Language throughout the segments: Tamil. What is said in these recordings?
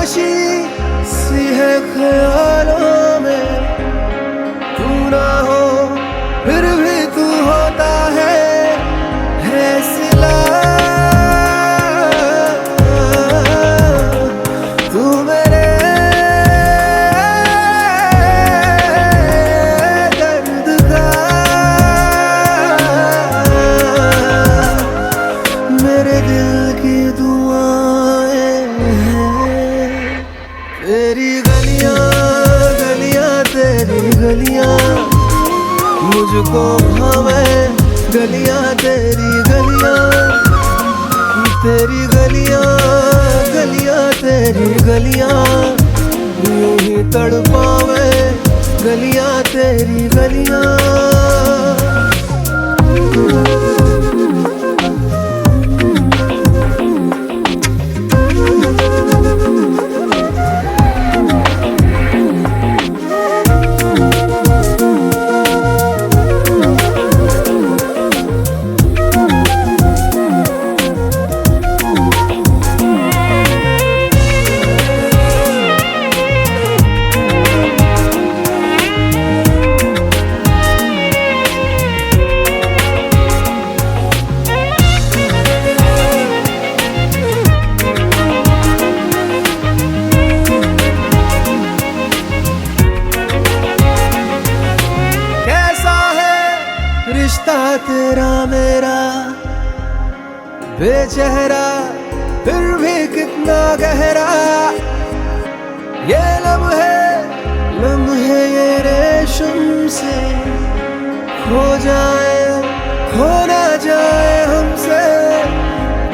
तलाशी सी है ख्यालों में, तू ना हो फिर भी तू होता है सिला। तू मेरे दर्द का, मेरे दिल की दुआएं हैं। तेरी गलियां गलियां तेरी गलियां मुझको भावे, गलियां तेरी गलियां, तेरी गलियां गलियां तेरी गलियां यूं ही तड़पावे, गलियां तेरी गलियां। रिश्ता तेरा मेरा बेचेहरा फिर भी कितना गहरा, ये लम्हे ये रेशम से खो जाए, खो ना जाए हमसे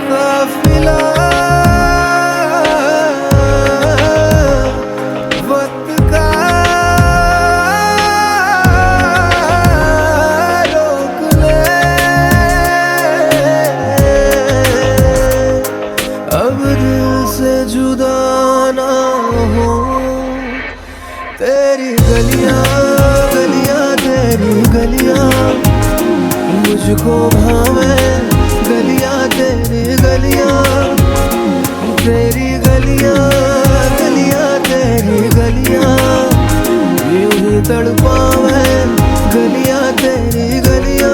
काफिला। जुदा ना हो तेरी गलियां गलियां तेरी गलियां मुझको भावे, गलियां तेरी गलियां, तेरी गलियां गलियां तेरी गलियां यूं ही तड़पावे, गलियां तेरी गलियां।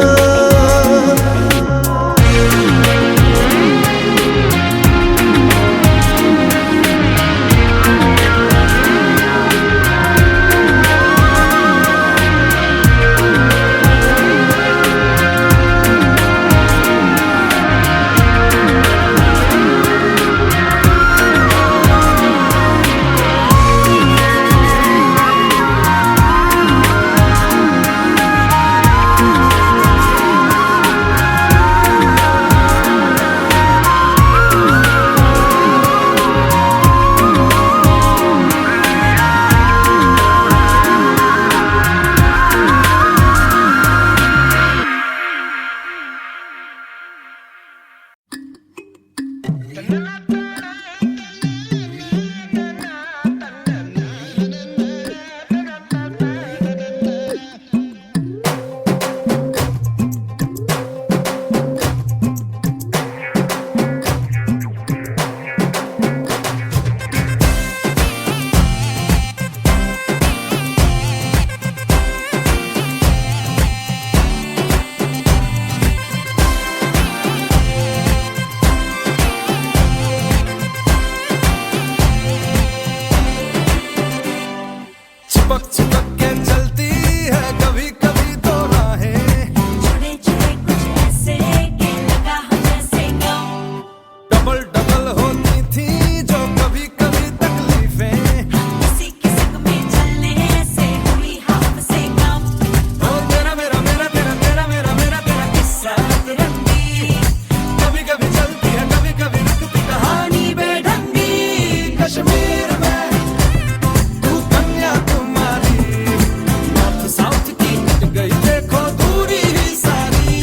चिपक के चलती है कभी कभी तो राहें, जुड़े जुड़े कुछ ऐसे कि लगा हम जैसे गाँव। डबल डबल होती थी जो कभी कभी तकलीफें, किसी किस्म में चलने से हुई हमसे कम। और तेरा मेरा मेरा तेरा तेरा मेरा मेरा तेरा किस्सा तिरंगी, कभी कभी चलती है कभी कभी रुकती कहानी। कहानी बेढंगी कश्मीर में तू कन्याकुमारी, नॉर्थ साउथ की कट गई देखो दूरी ही सारी।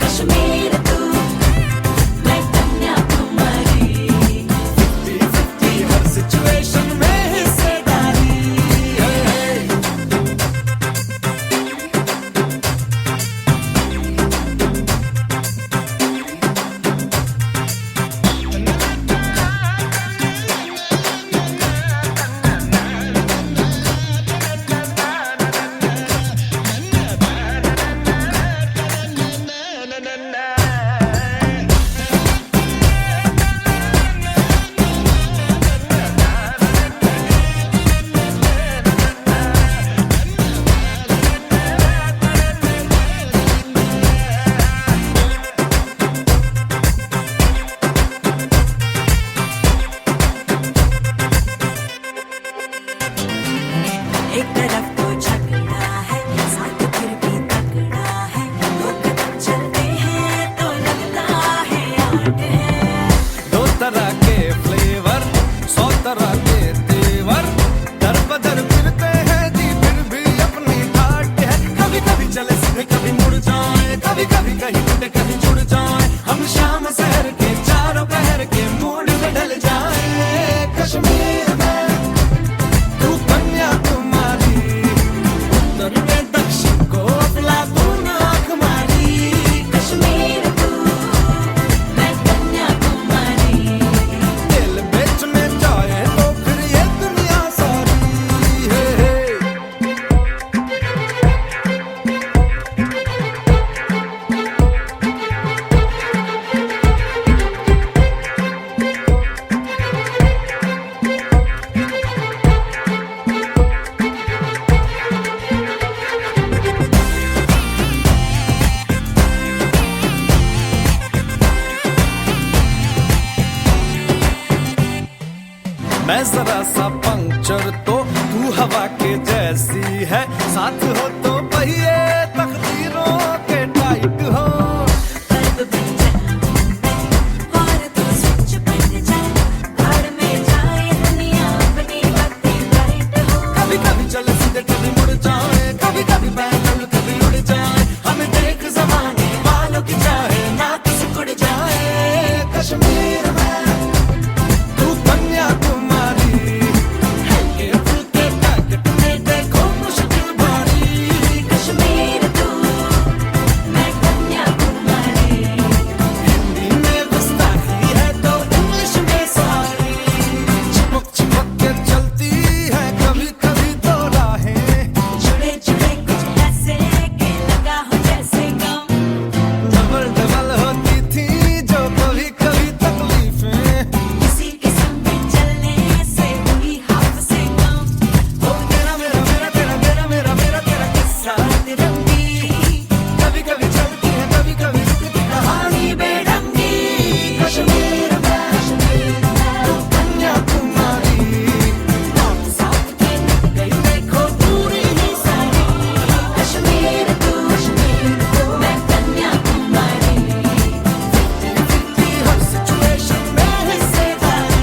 कश्मीर तू, मैं कन्याकुमारी। मैं जरा सा पंक्चर तो तू हवा के जैसी है, साथ हो तो पहिए तकदीरों के टाइट हो। बल्ब बन जा और तू स्विच बन जा, भाड़ में जाए दुनिया अपनी बातें लाइट हो। कभी कभी चले सीधे कभी मुड़ जाए, कभी कभी बैठल कभी उड़ जाए, हमें देख ज़माने वालों की चाहे ना किसी उड़ जाए। कश्मीर में तू कन्याकुमारी, हल्के फुल्के पैकेट में देखो मुश्किल भारी। कश्मीर तू, मैं कन्याकुमारी, हिंदी में गुस्ताखी है तो इंग्लिश में सारी, चिपक चिपक के चलती है कभी कभी तो राहें, जुड़े जुड़े कुछ ऐसे कि लगा हो जैसे गम। डबल डबल होती थी जो कभी कभी तकलीफें, किसी के संग चलने से हुई हाफ से कम। हो तेरा मेरा मेरा तेरा मेरा मेरा मेरा तेरा किस्सा तिरंगी, कभी कभी चलती है कभी कभी रुकती कहानी बेढंगी। कश्मीर में तू कन्याकुमारी, नॉर्थ साउथ की निकल गई देखो पूरी ही सारी। कश्मीर तू, मैं कन्याकुमारी, हर सिचुएशन में हिस्सेदारी।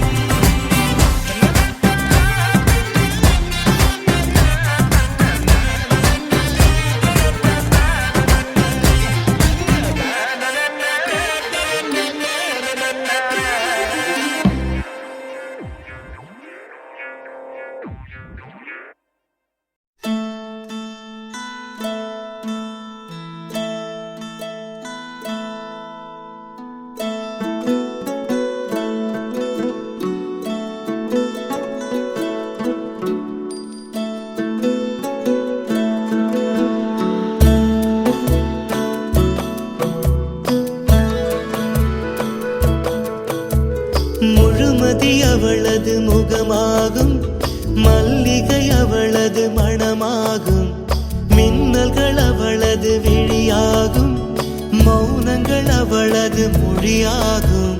முழுமதி அவளது முகமாகும், மல்லிகை அவளது மணமாகும், மின்னல்கள் அவளது விழியாகும், மௌனங்கள் அவளது மொழியாகும்,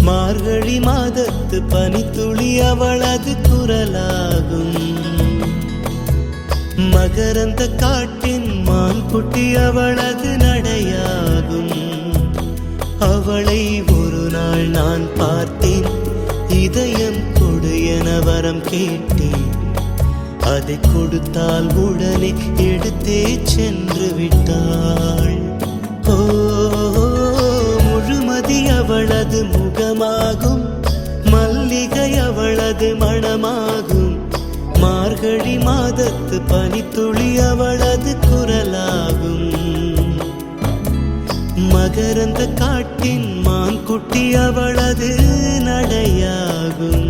மார்கழி மாதத்து பனித்துளி அவளது குரலாகும், மகரந்த காட்டின் மான்குட்டி அவளது நடையாகும். அவளை ஒரு நாள் நான் பார்த்தேன், இதயம் கொடு என வரம் கேட்டேன், அதை கொடுத்தால் உடனே எடுத்தே சென்று விட்டாள். ஓ, முழுமதி அவளது முகமாகும், மல்லிகை அவளது மணமாகும், மார்கழி மாதத்து பனித்துளி அவளது குரலாகும், மகரந்த காட்டின் மான்குட்டி அவளது நடையாகும்.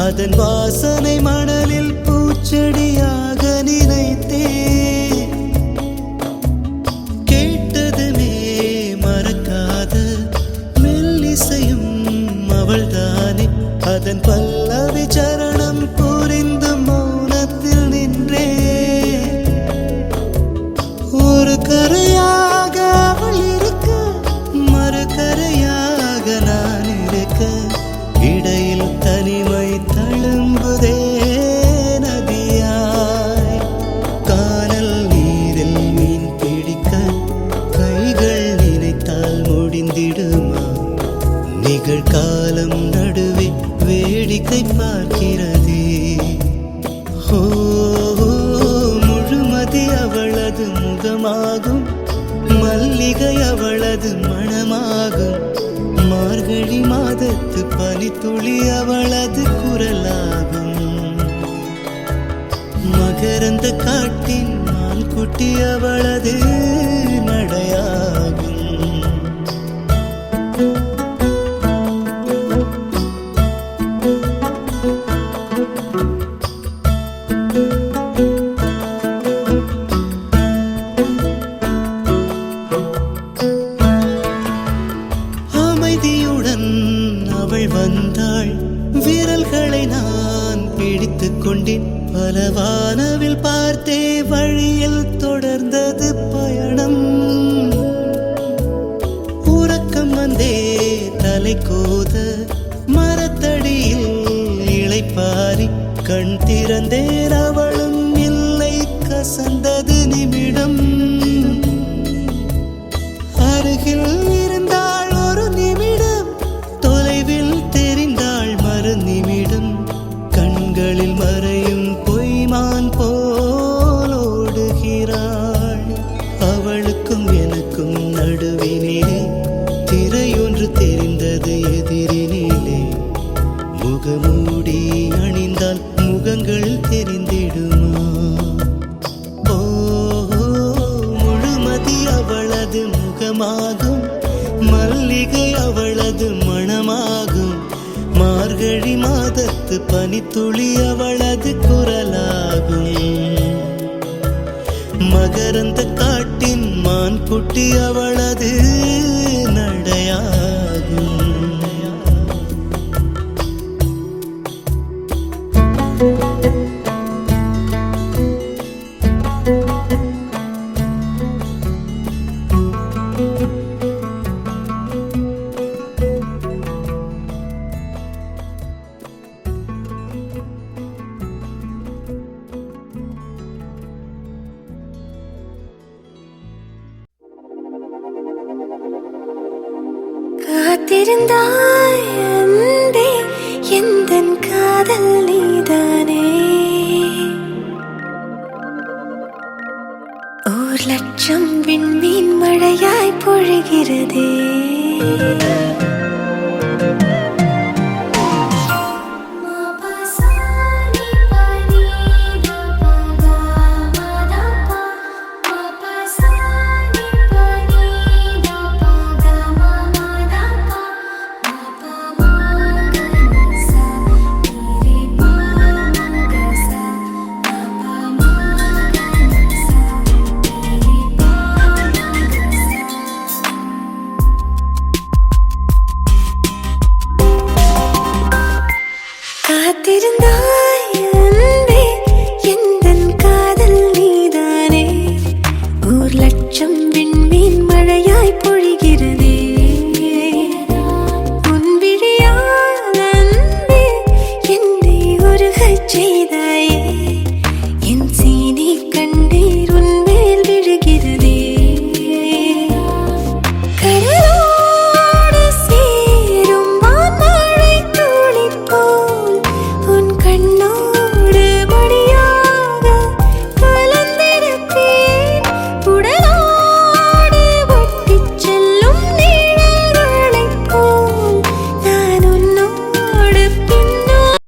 அதன் வாசனை மணலில் பூச்செடியாக நினைத்தேன், கேட்டதுமே மறக்காத மெல்லிசையும் அவள்தானே, அதன் பல்லவி சரணம் புரிந்து மௌனத்தில் நின்றே, ஒரு கரையாக அவள் இருக்க, மறு கரையாக நான் இருக்க, இடையில் தனிமை தழும்புதே நதியாய். கானல் நீரில் மீன் பிடிக்க கைகள் நினைத்தால் முடிந்திடுமா, நிகழ்காலம் நடுவே வேடிக்கை பார்க்கிறதே. ஓ, முழுமதி அவளது முகமாகும், மல்லிகை அவளது மணமாகும், மார்கழி மாதத்து பனித்துளி அவளது குரலாகும், மகரந்த காட்டின் மான்குட்டி அவளது நடையாகும். கொண்டேன். பல வானவில் பார்த்தே வழியில் தொடர்ந்தது பயணம். உறக்கம் வந்தே தலை கோத மரத்தடியில் இளைப்பாரி கண் திறந்தேன். அவளும் இல்லை, கசந்தது நிமிடம். அருகில் இருந்தாள் ஒரு நிமிடம், தொலைவில் தெரிந்தாள் மறு நிமிடம். கண்களில் மறையும் பொய்மான் போல் ஓடுகிறாள். அவளுக்கும் எனக்கும் நடுவினிலே திரையொன்று தெரிந்தது எதிரினிலே. முகமூடி அணிந்தால் முகங்கள் தெரிந்திடுமா? ஓ, முழுமதி அவளது முகமாகும், மல்லிகை அவளது மணமாகும். மார்கழி மாதத்து பனித்துளி அவளது குரலாகும். மகரந்த காட்டின் மான் குட்டி அவளது நடையாகும். காத்திருந்தாய் அன்பே, எந்தன் காதல் நீதானே. 1,00,000 விண்மீன் மழையாய் பொழிகிறதே.